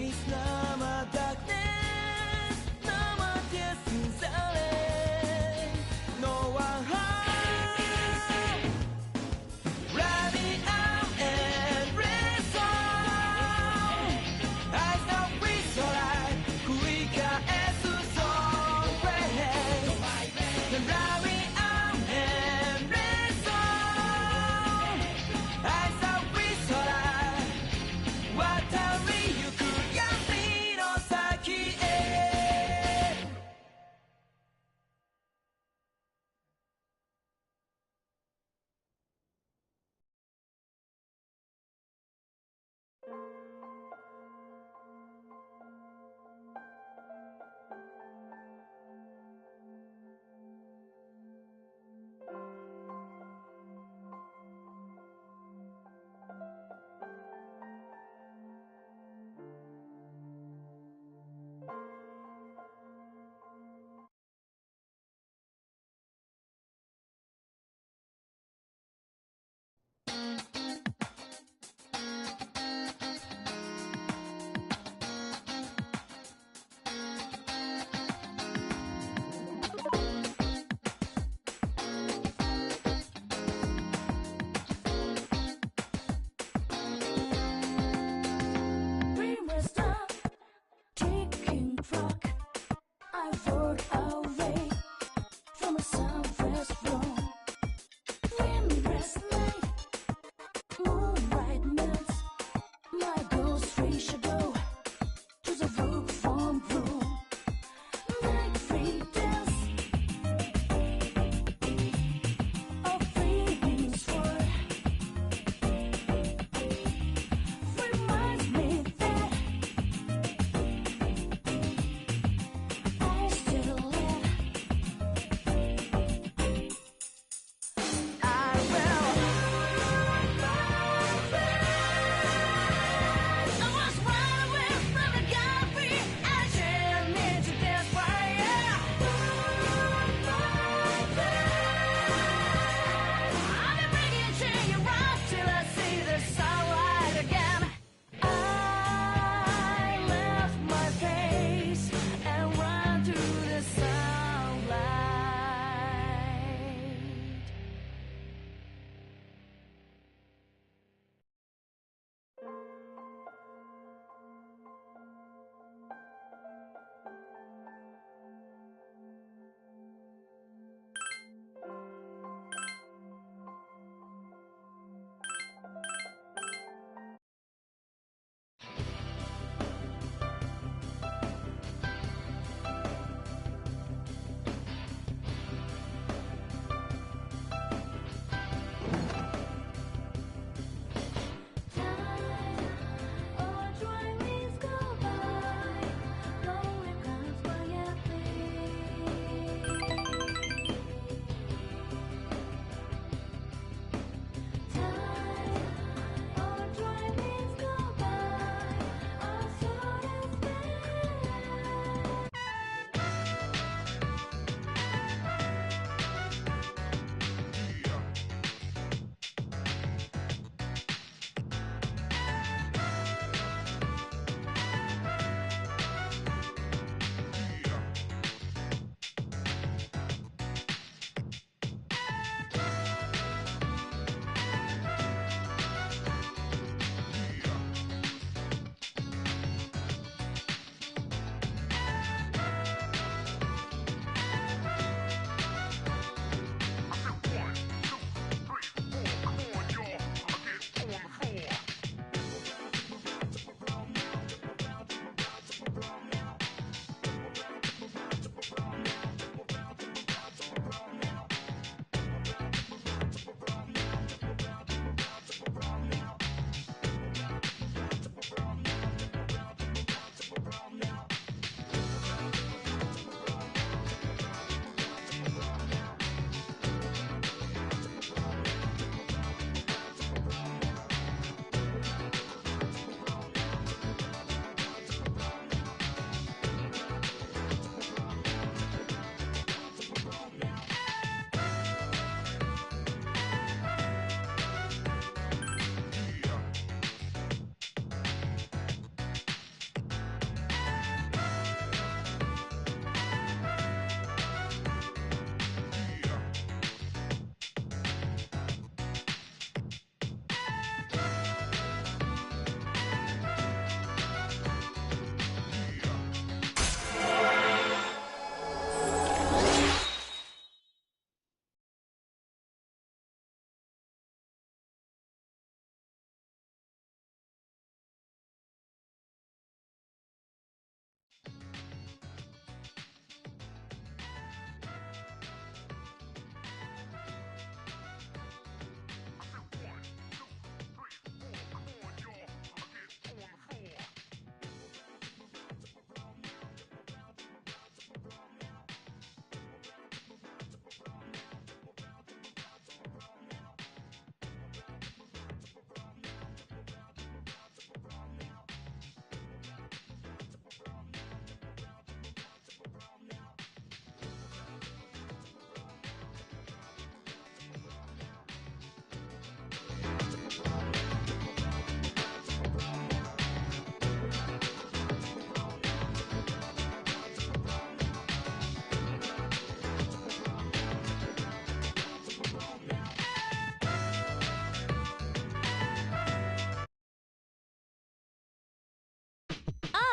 peace, no more darkness, no more tears in silence, no one home. Running out and race on. I know we so right, we can answer so great. Running out and race on. I know we so right. 渡りゆく闇のさ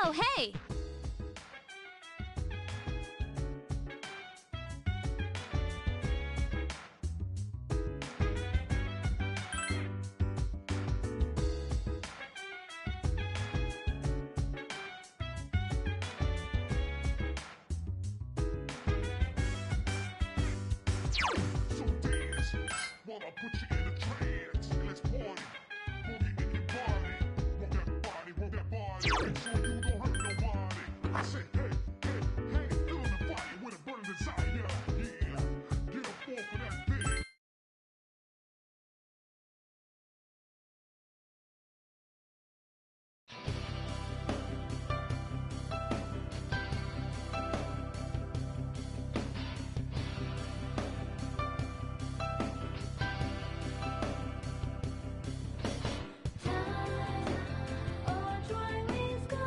Oh, hey! So dance while I put you in a trance. Let's party, boogie in your body. Rock that body, rock that body. Make sure you don't hurt nobody. I say, hey, hey, hey, feeling the fire with a burning desire. Yeah, get up off of that bitch. Time or joy we go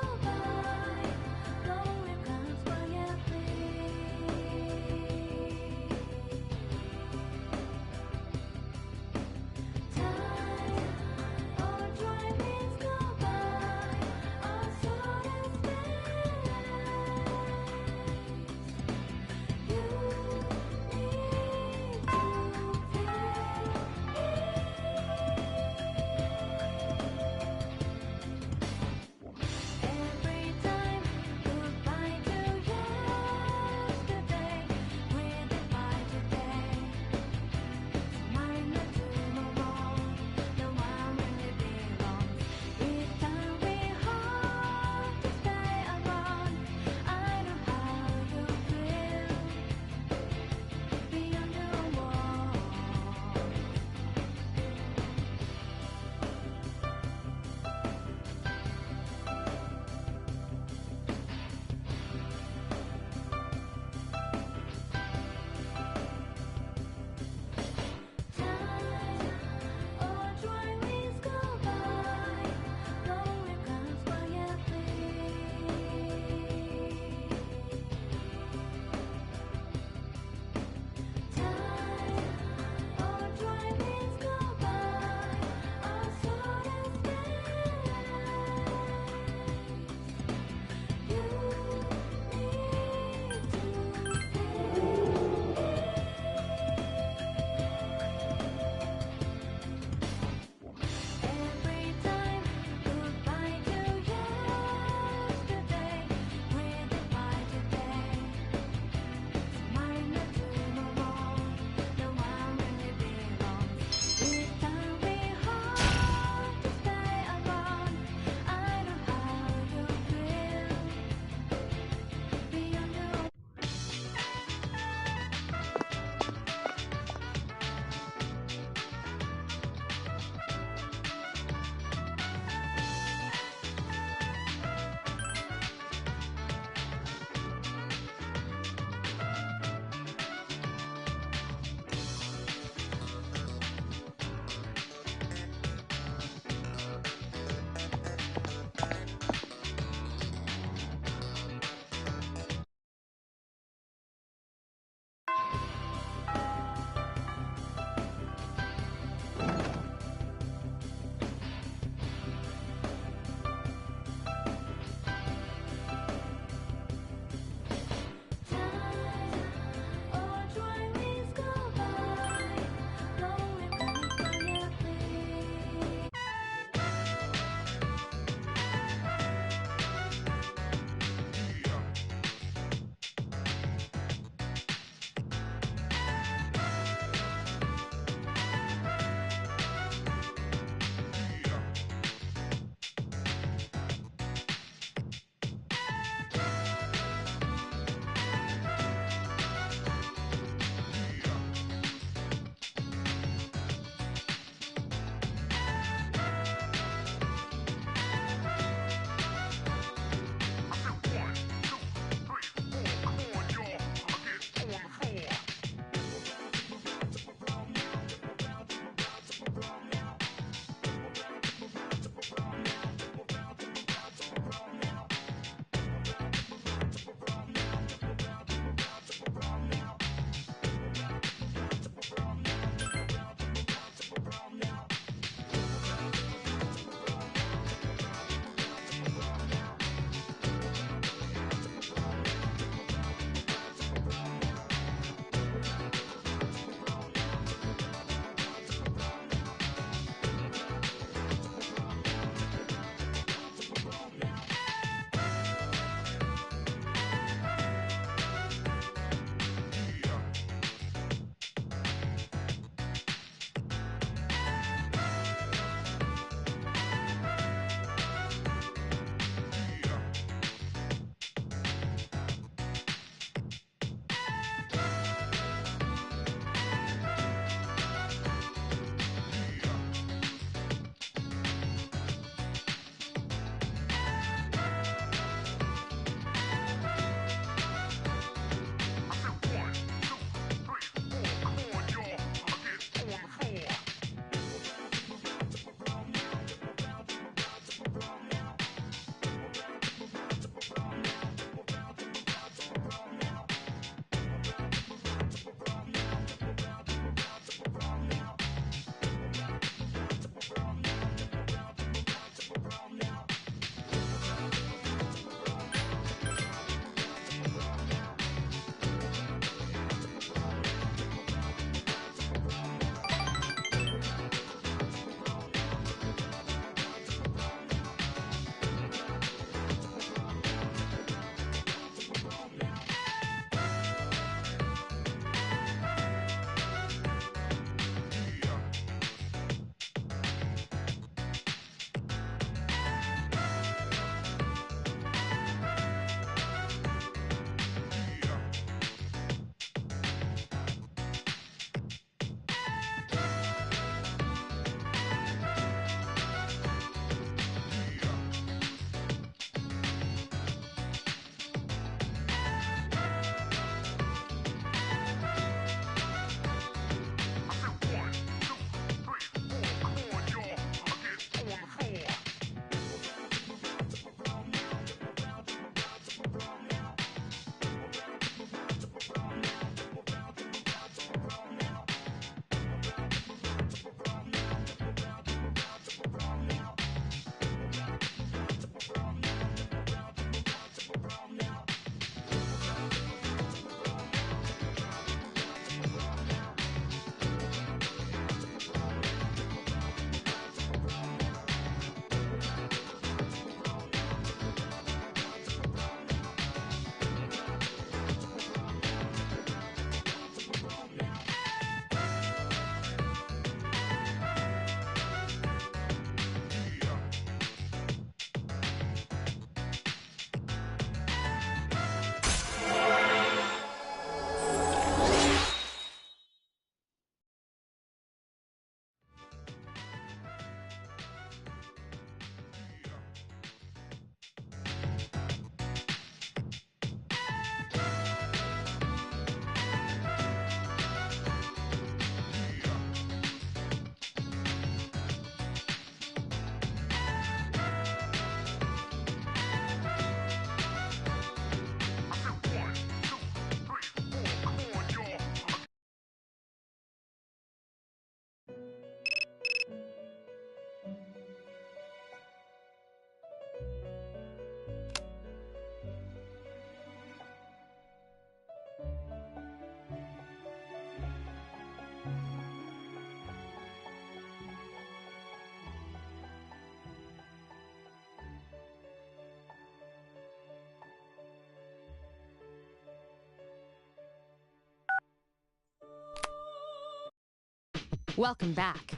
Welcome back.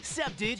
accepted.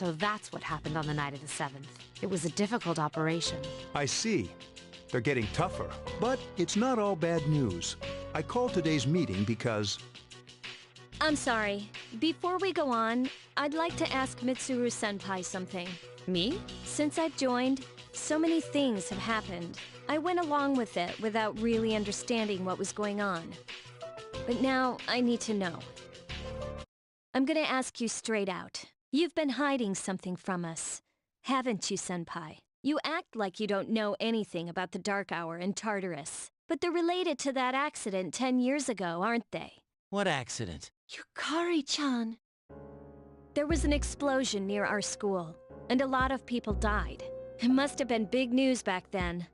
So that's what happened on the night of the 7th. It was a difficult operation. I see. They're getting tougher. But it's not all bad news. I called today's meeting because... I'm sorry. Before we go on, I'd like to ask Mitsuru-senpai something. Me? Since I've joined, so many things have happened. I went along with it without really understanding what was going on. But now, I need to know. I'm gonna ask you straight out. You've been hiding something from us, haven't you, Senpai? You act like you don't know anything about the Dark Hour in Tartarus. But they're related to that accident 10 years ago, aren't they? What accident? Yukari-chan. There was an explosion near our school, and a lot of people died. It must have been big news back then.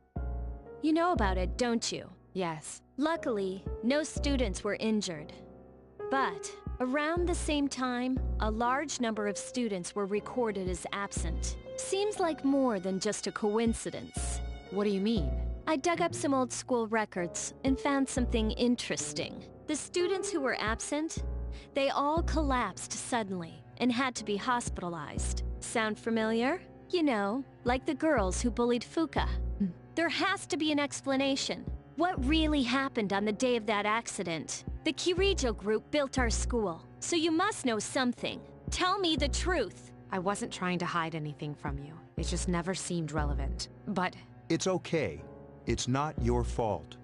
You know about it, don't you? Yes. Luckily, no students were injured. But around the same time, a large number of students were recorded as absent. Seems like more than just a coincidence. What do you mean? I dug up some old school records and found something interesting. The students who were absent, they all collapsed suddenly and had to be hospitalized. Sound familiar? You know, like the girls who bullied Fuka. There has to be an explanation. What really happened on the day of that accident? The Kirijo group built our school, so you must know something. Tell me the truth. I wasn't trying to hide anything from you. It just never seemed relevant. But, It's okay. It's not your fault.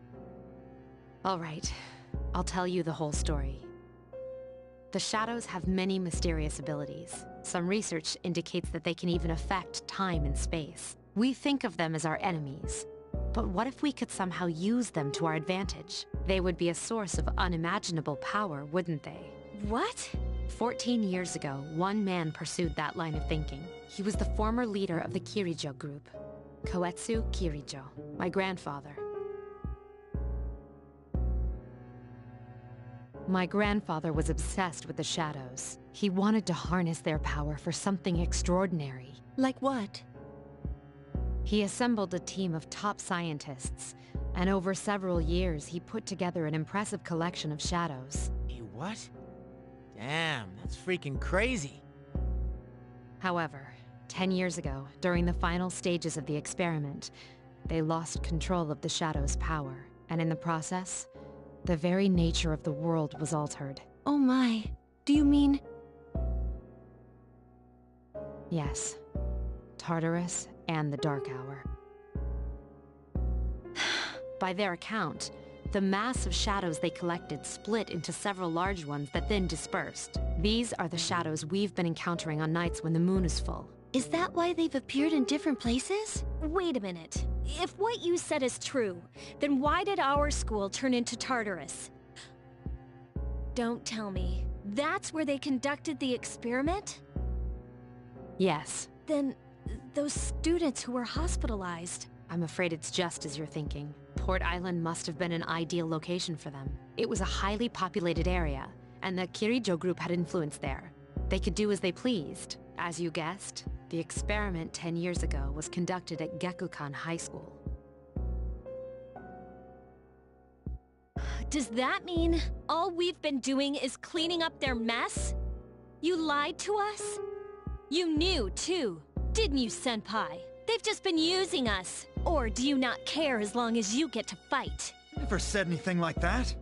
all right. I'll tell you the whole story. The Shadows have many mysterious abilities. Some research indicates that they can even affect time and space. We think of them as our enemies. But what if we could somehow use them to our advantage? They would be a source of unimaginable power, wouldn't they? What? 14 years ago, one man pursued that line of thinking. He was the former leader of the Kirijo group, Koetsu Kirijo, my grandfather. My grandfather was obsessed with the Shadows. He wanted to harness their power for something extraordinary. Like what? He assembled a team of top scientists, and over several years he put together an impressive collection of shadows. Hey, what? Damn, that's freaking crazy. However, 10 years ago, during the final stages of the experiment, they lost control of the Shadow's power, and in the process, the very nature of the world was altered. Oh my. Do you mean... Yes, Tartarus and the Dark Hour. By their account, the mass of shadows they collected split into several large ones that then dispersed. These are the shadows we've been encountering on nights when the moon is full. Is that why they've appeared in different places? Wait a minute. If what you said is true, then why did our school turn into Tartarus? Don't tell me. That's where they conducted the experiment? Yes, Then, those students who were hospitalized... I'm afraid it's just as you're thinking. Port Island must have been an ideal location for them. It was a highly populated area, and the Kirijo group had influence there. They could do as they pleased. As you guessed, the experiment 10 years ago was conducted at Gekukan High School. Does that mean all we've been doing is cleaning up their mess? You lied to us? You knew, too, didn't you, Senpai? They've just been using us. Or do you not care as long as you get to fight? Never said anything like that.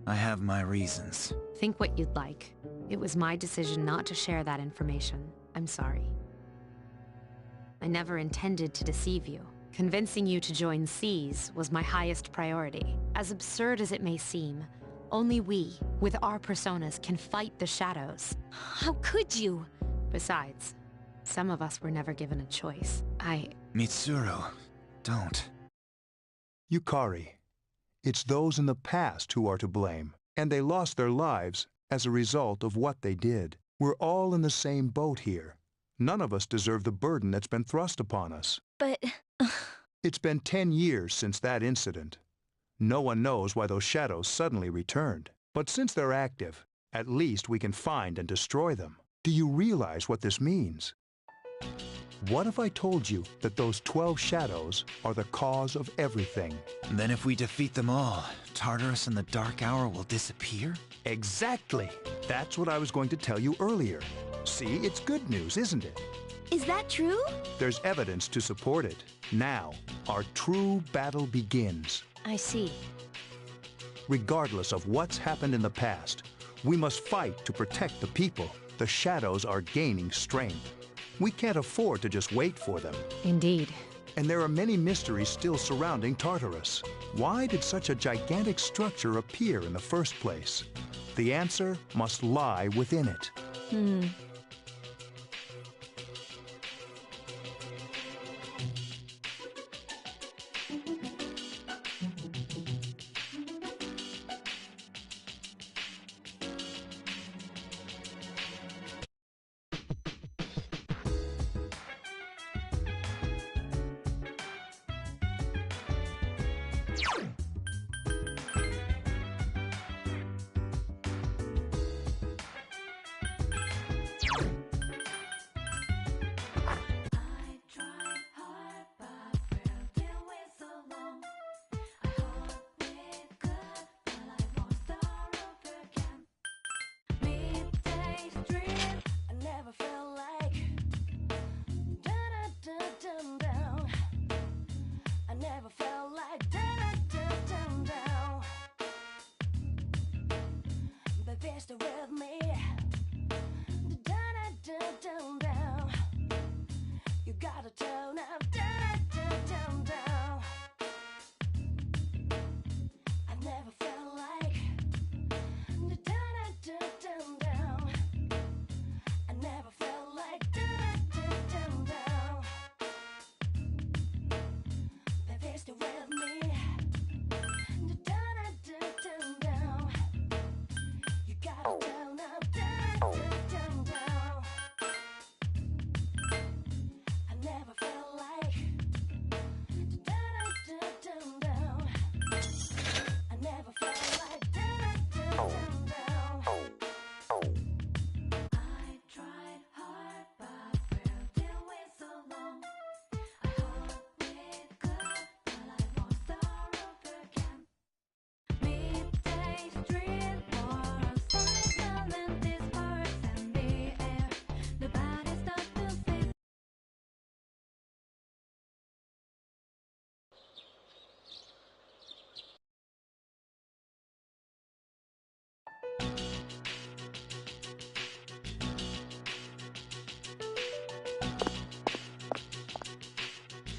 I have my reasons. Think what you'd like. It was my decision not to share that information. I'm sorry. I never intended to deceive you. Convincing you to join SEAS was my highest priority. As absurd as it may seem, only we, with our personas, can fight the Shadows. How could you? Besides, some of us were never given a choice. Mitsuru, don't. Yukari, it's those in the past who are to blame, and they lost their lives as a result of what they did. We're all in the same boat here. None of us deserve the burden that's been thrust upon us. But... It's been 10 years since that incident. No one knows why those shadows suddenly returned. But since they're active, at least we can find and destroy them. Do you realize what this means? What if I told you that those 12 shadows are the cause of everything? Then if we defeat them all, Tartarus and the Dark Hour will disappear? Exactly! That's what I was going to tell you earlier. See, it's good news, isn't it? is that true? There's evidence to support it. Now, our true battle begins. I see. Regardless of what's happened in the past, we must fight to protect the people. The shadows are gaining strength. We can't afford to just wait for them. Indeed. And there are many mysteries still surrounding Tartarus. Why did such a gigantic structure appear in the first place? The answer must lie within it.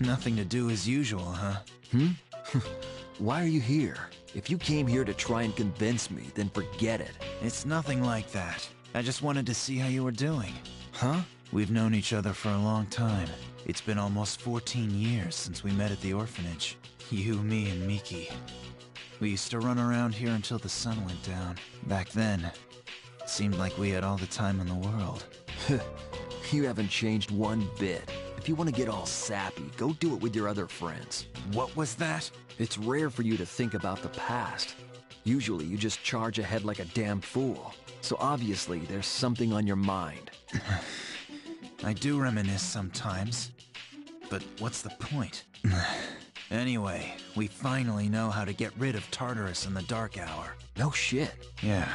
Nothing to do as usual, huh? Why are you here? If you came here to try and convince me, then forget it. It's nothing like that. I just wanted to see how you were doing. Huh? We've known each other for a long time. It's been almost 14 years since we met at the orphanage. You, me, and Miki. We used to run around here until the sun went down. Back then, it seemed like we had all the time in the world. You haven't changed one bit. If you want to get all sappy, go do it with your other friends. What was that? It's rare for you to think about the past. Usually you just charge ahead like a damn fool. So obviously there's something on your mind. I do reminisce sometimes. But what's the point? Anyway, we finally know how to get rid of Tartarus in the Dark Hour. No shit. Yeah.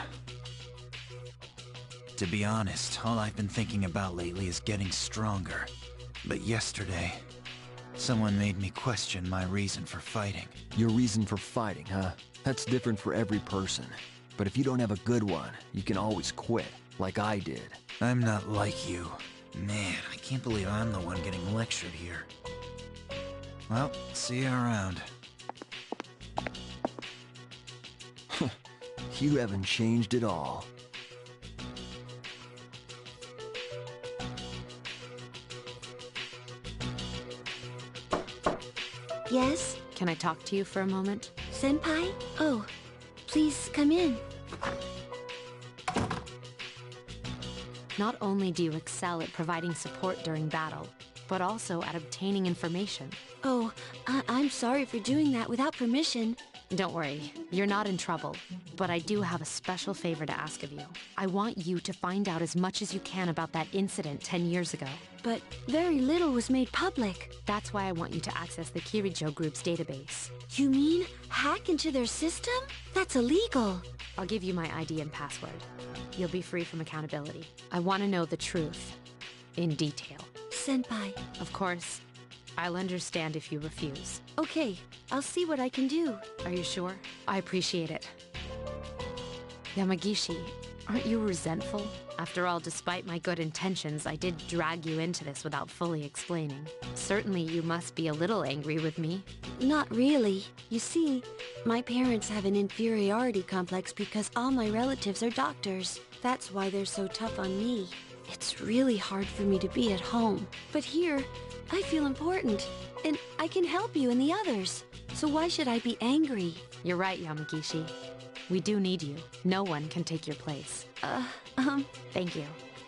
To be honest, all I've been thinking about lately is getting stronger. But yesterday, someone made me question my reason for fighting. Your reason for fighting, huh? That's different for every person. But if you don't have a good one, you can always quit, like I did. I'm not like you. Man, I can't believe I'm the one getting lectured here. Well, see you around. You haven't changed at all. Yes? Can I talk to you for a moment? Senpai? Oh, please come in. Not only do you excel at providing support during battle, but also at obtaining information. Oh, I'm sorry for doing that without permission. Don't worry, you're not in trouble. But I do have a special favor to ask of you. I want you to find out as much as you can about that incident 10 years ago. But very little was made public. That's why I want you to access the Kirijo Group's database. You mean hack into their system? That's illegal. I'll give you my ID and password. You'll be free from accountability. I want to know the truth. In detail. Senpai. Of course, I'll understand if you refuse. Okay, I'll see what I can do. Are you sure? I appreciate it. Yamagishi, aren't you resentful? After all, despite my good intentions, I did drag you into this without fully explaining. Certainly you must be a little angry with me. Not really. You see, my parents have an inferiority complex because all my relatives are doctors. That's why they're so tough on me. It's really hard for me to be at home. But here, I feel important, and I can help you and the others. So why should I be angry? You're right, Yamagishi. We do need you. No one can take your place. Thank you.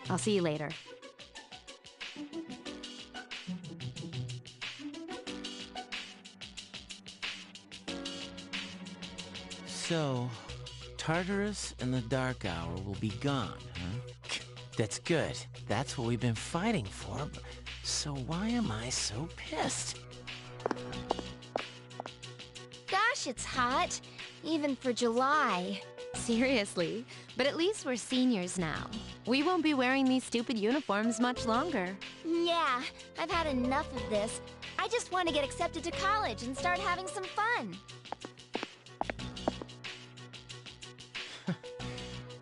I'll see you later. So, Tartarus and the Dark Hour will be gone, huh? That's good. That's what we've been fighting for. So why am I so pissed? Gosh, it's hot. Even for July. Seriously, but at least we're seniors now. We won't be wearing these stupid uniforms much longer. Yeah, I've had enough of this. I just want to get accepted to college and start having some fun.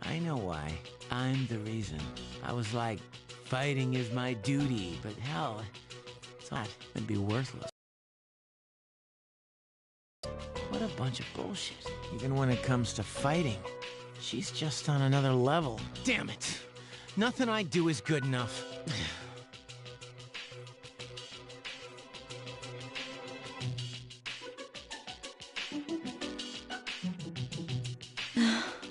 I know why. I'm the reason. I was like, fighting is my duty, but hell, it's not. It'd be worthless. What a bunch of bullshit. Even when it comes to fighting, she's just on another level. Damn it! Nothing I do is good enough.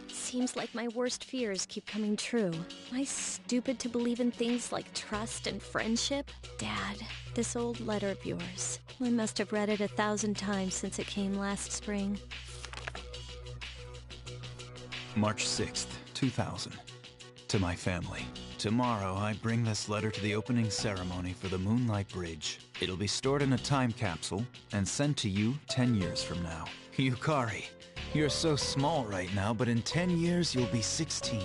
Seems like my worst fears keep coming true. Am I stupid to believe in things like trust and friendship? Dad, this old letter of yours. I must have read it 1,000 times since it came last spring. March 6th, 2000. To my family. Tomorrow, I bring this letter to the opening ceremony for the Moonlight Bridge. It'll be stored in a time capsule and sent to you 10 years from now. Yukari, you're so small right now, but in 10 years, you'll be 16.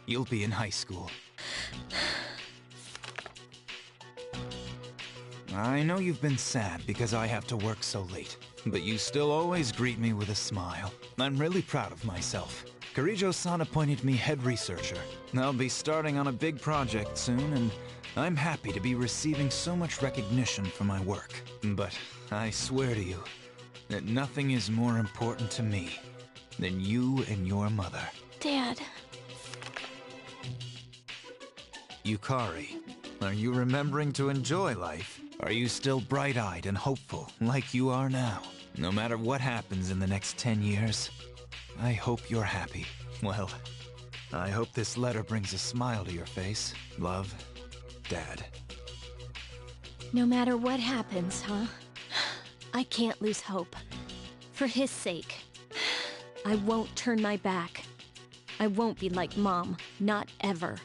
You'll be in high school. I know you've been sad because I have to work so late, but you still always greet me with a smile. I'm really proud of myself. Kirijo-san appointed me head researcher. I'll be starting on a big project soon, and I'm happy to be receiving so much recognition for my work. But I swear to you that nothing is more important to me than you and your mother. Dad. Yukari, are you remembering to enjoy life? Are you still bright-eyed and hopeful like you are now? No matter what happens in the next 10 years, I hope you're happy. Well, I hope this letter brings a smile to your face. Love, Dad. No matter what happens, huh? I can't lose hope. For his sake. I won't turn my back. I won't be like Mom. Not ever.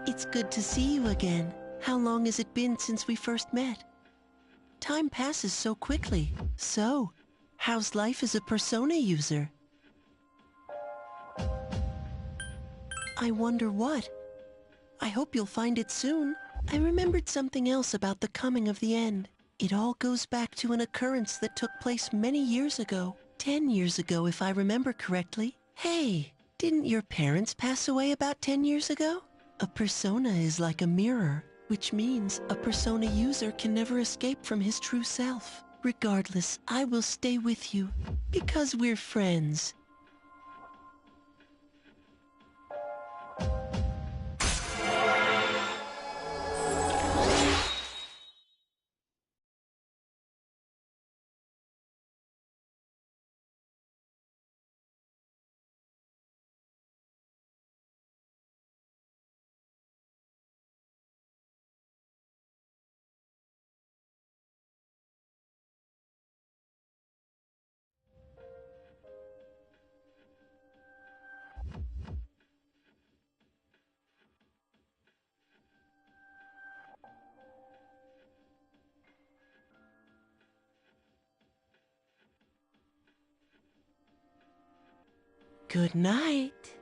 It's good to see you again. How long has it been since we first met? Time passes so quickly. So, how's life as a Persona user? I wonder what. I hope you'll find it soon. I remembered something else about the coming of the end. It all goes back to an occurrence that took place many years ago. 10 years ago, if I remember correctly. Hey, didn't your parents pass away about 10 years ago? A persona is like a mirror, which means a persona user can never escape from his true self. Regardless, I will stay with you, because we're friends. Good night.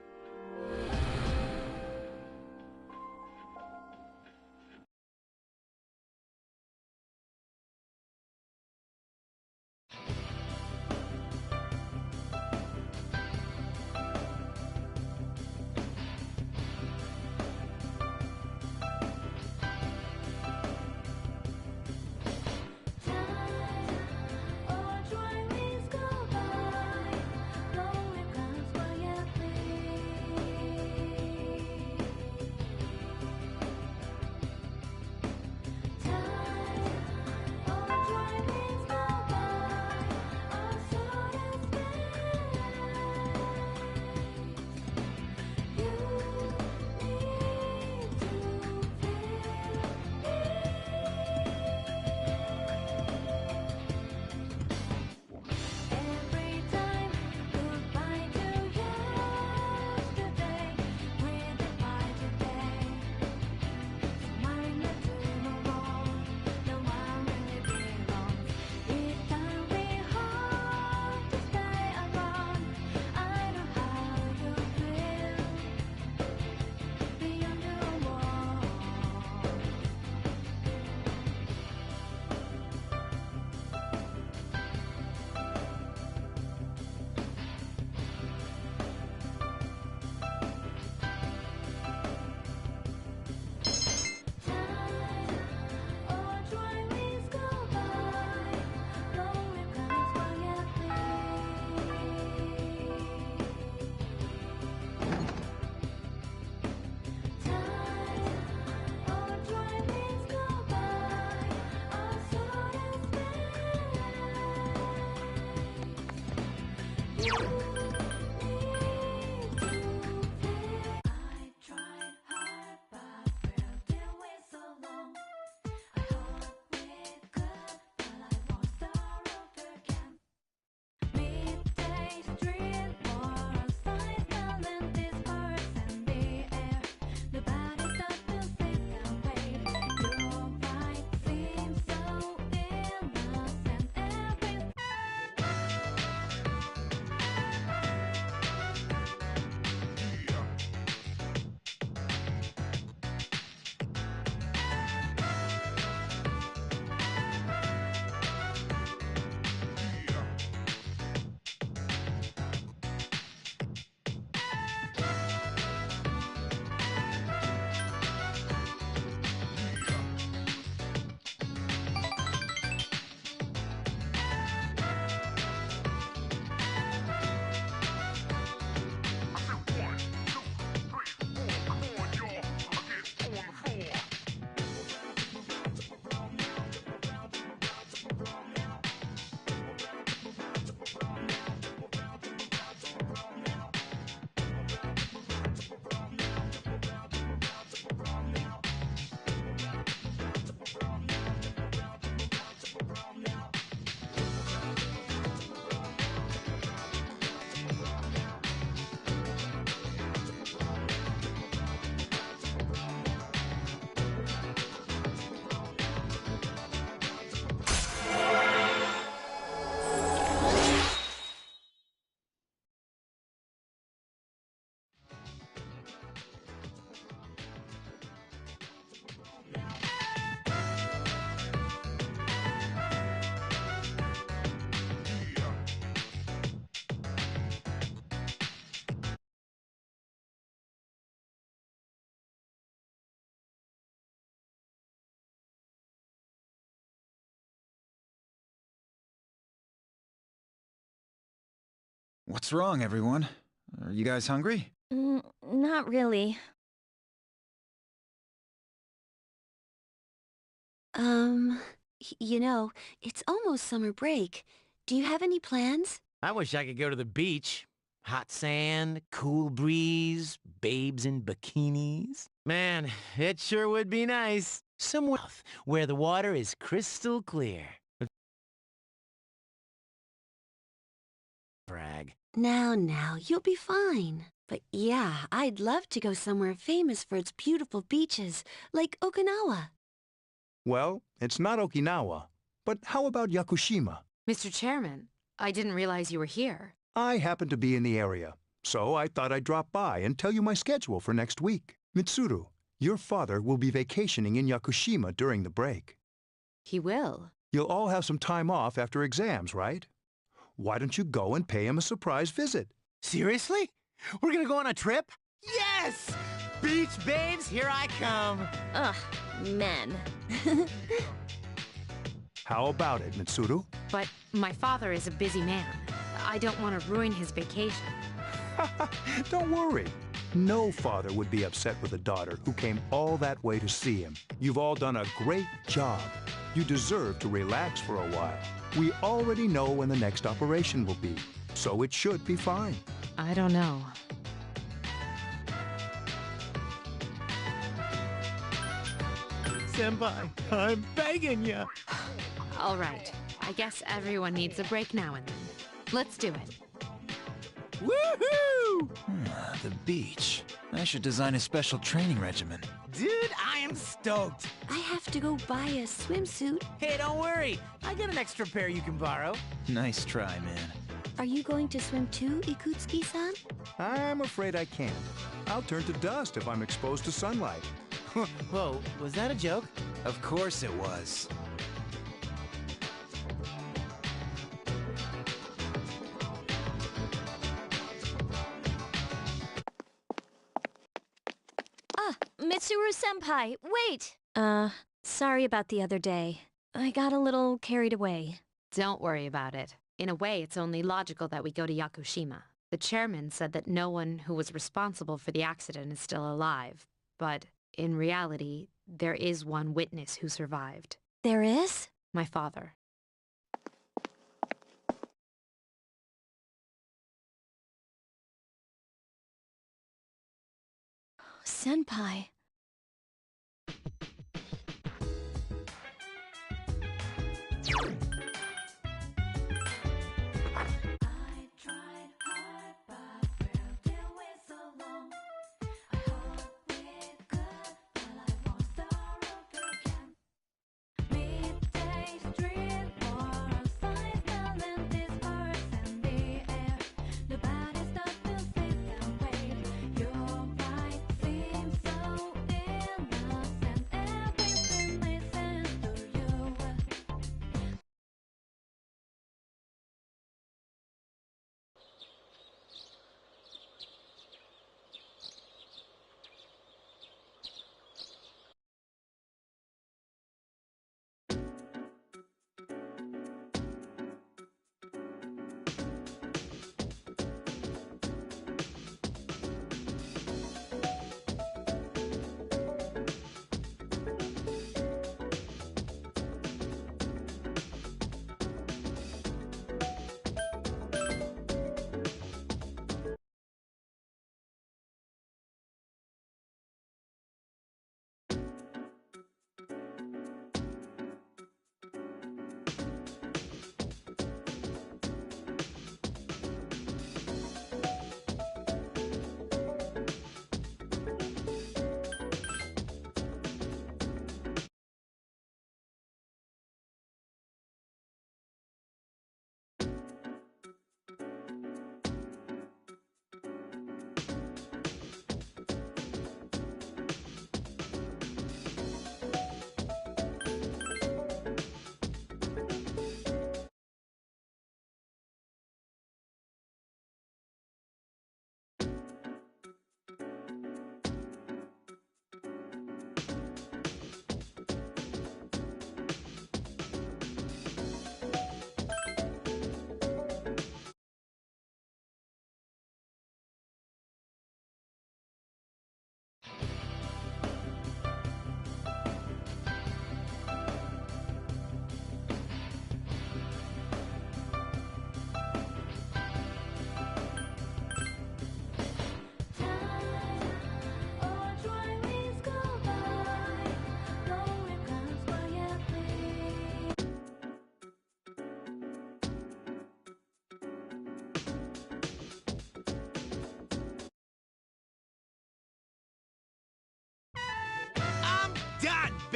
What's wrong, everyone? Are you guys hungry? Not really. You know, it's almost summer break. Do you have any plans? I wish I could go to the beach. Hot sand, cool breeze, babes in bikinis. Man, it sure would be nice. Somewhere where the water is crystal clear. Brag. Now, you'll be fine. But yeah, I'd love to go somewhere famous for its beautiful beaches, like Okinawa. Well, it's not Okinawa. But how about Yakushima? Mr. Chairman, I didn't realize you were here. I happen to be in the area, so I thought I'd drop by and tell you my schedule for next week. Mitsuru, your father will be vacationing in Yakushima during the break. He will. You'll all have some time off after exams, right? Why don't you go and pay him a surprise visit? Seriously? We're gonna go on a trip? Yes! Beach babes, here I come! Ugh, men. How about it, Mitsuru? But my father is a busy man. I don't want to ruin his vacation. Don't worry. No father would be upset with a daughter who came all that way to see him. You've all done a great job. You deserve to relax for a while. We already know when the next operation will be, so it should be fine. I don't know. Senpai, I'm begging ya. All right. I guess everyone needs a break now and then. Let's do it. Woohoo! The beach. I should design a special training regimen. Dude, I am stoked. I have to go buy a swimsuit. Hey, don't worry. I got an extra pair you can borrow. Nice try, man. Are you going to swim too, Ikutsuki-san? I'm afraid I can't. I'll turn to dust if I'm exposed to sunlight. Whoa, was that a joke? Of course it was. Mitsuru-senpai, wait! Sorry about the other day. I got a little carried away. Don't worry about it. In a way, it's only logical that we go to Yakushima. The chairman said that no one who was responsible for the accident is still alive. But, in reality, there is one witness who survived. There is? My father. Senpai. Nobody stops to sit and wait. Your fight seems so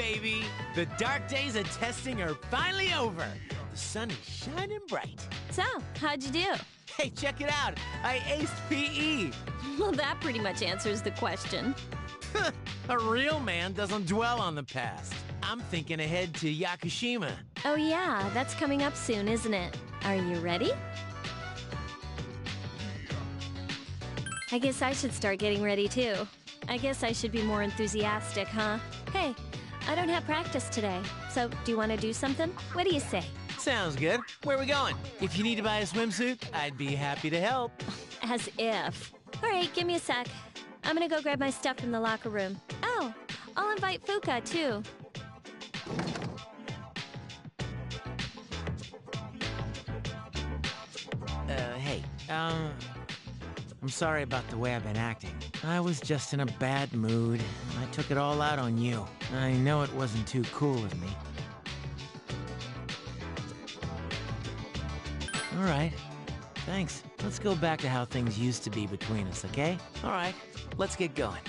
baby! The dark days of testing are finally over. The sun is shining bright. So, how'd you do? Hey, check it out! I aced PE! Well, that pretty much answers the question. A real man doesn't dwell on the past. I'm thinking ahead to Yakushima. Oh yeah, that's coming up soon, isn't it? Are you ready? I guess I should start getting ready too. I guess I should be more enthusiastic, huh? Hey, I don't have practice today, so do you want to do something? What do you say? Sounds good. Where are we going? If you need to buy a swimsuit, I'd be happy to help. As if. All right, give me a sec. I'm gonna go grab my stuff from the locker room. Oh, I'll invite Fuka too. Hey, I'm sorry about the way I've been acting. I was just in a bad mood. I took it all out on you. I know it wasn't too cool of me. All right. Thanks. Let's go back to how things used to be between us, okay? All right. Let's get going.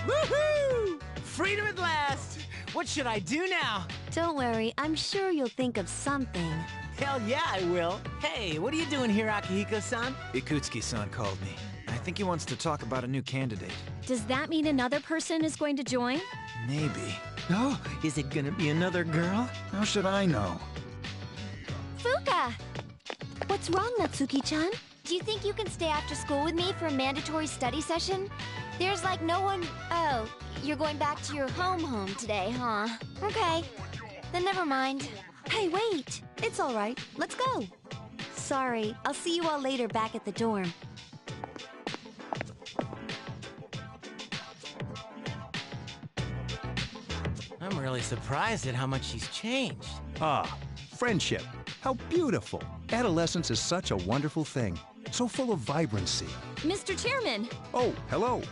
Woohoo! Freedom at last! What should I do now? Don't worry, I'm sure you'll think of something. Hell yeah, I will. Hey, what are you doing here, Akihiko-san? Ikutsuki-san called me. I think he wants to talk about a new candidate. Does that mean another person is going to join? Maybe. Oh, is it gonna be another girl? How should I know? Fuka! What's wrong, Natsuki-chan? Do you think you can stay after school with me for a mandatory study session? There's like no one... Oh, you're going back to your home today, huh? Okay, then never mind. Hey, wait! It's all right. Let's go. Sorry, I'll see you all later back at the dorm. I'm really surprised at how much she's changed. Ah, friendship. How beautiful. Adolescence is such a wonderful thing. So full of vibrancy. Mr. Chairman! Oh, hello.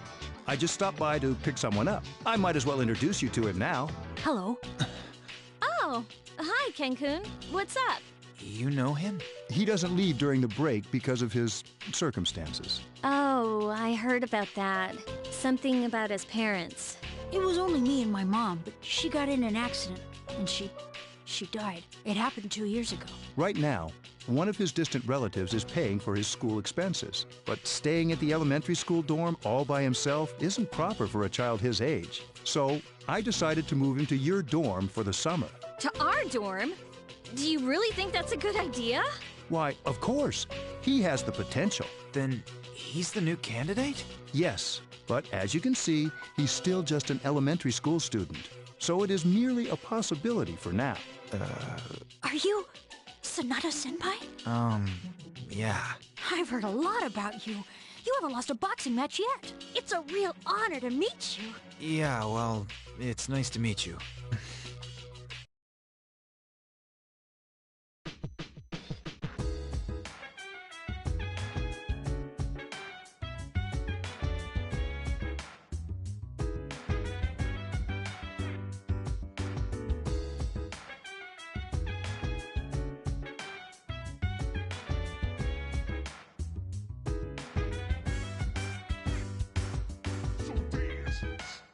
I just stopped by to pick someone up. I might as well introduce you to him now. Hello. Oh, hi, Ken-kun. What's up? You know him? He doesn't leave during the break because of his circumstances. Oh, I heard about that. Something about his parents. It was only me and my mom, but she got in an accident, and she died. It happened 2 years ago. Right now, one of his distant relatives is paying for his school expenses. But staying at the elementary school dorm all by himself isn't proper for a child his age. So I decided to move him to your dorm for the summer. To our dorm? Do you really think that's a good idea? Why, of course. He has the potential. Then he's the new candidate? Yes, but as you can see, he's still just an elementary school student. So it is merely a possibility for now. Are you Sanada-senpai? Yeah. I've heard a lot about you. You haven't lost a boxing match yet. It's a real honor to meet you. Yeah, well, it's nice to meet you. So dance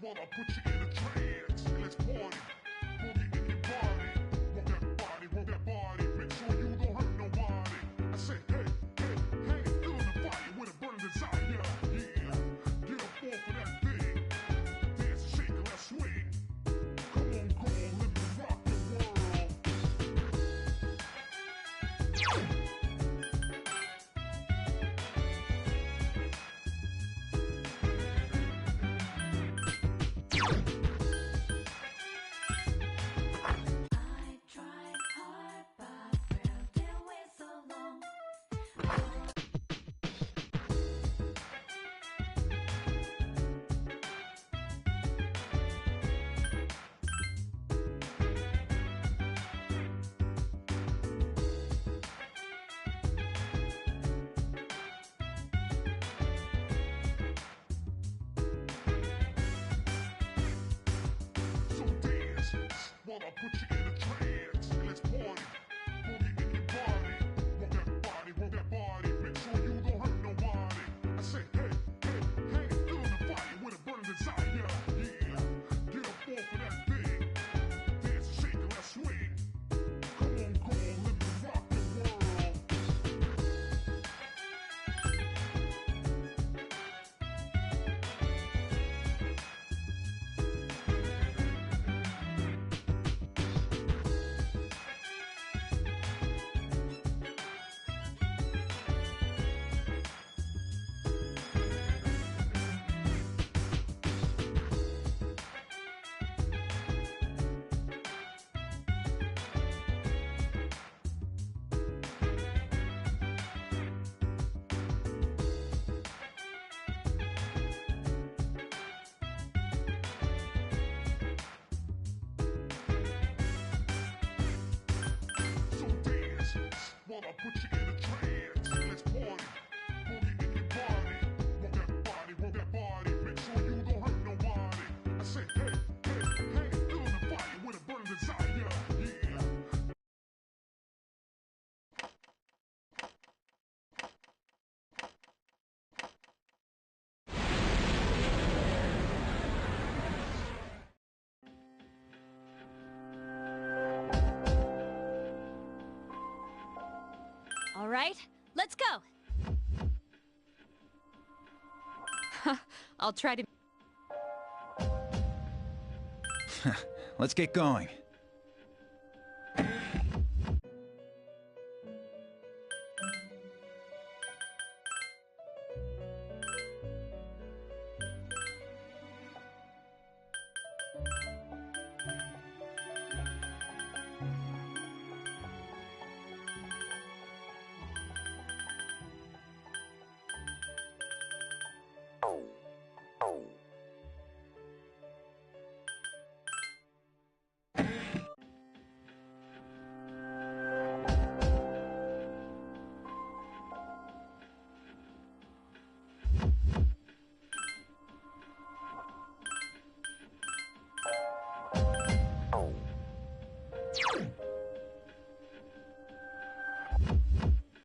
while I put you in a trance. Let's party. Boogie in your body. Work that body. Make sure you don't hurt nobody. I say, hey, hey, hey, feel the fire with a burning desire. Yeah, get up off of that thing. Dance, shake, let's swing. Come on, girl, let me rock the world. So dance while I put you in a trance. Let's party. Boogie in your body. Work that body. Make sure you don't right? Let's go! I'll try to... Let's get going.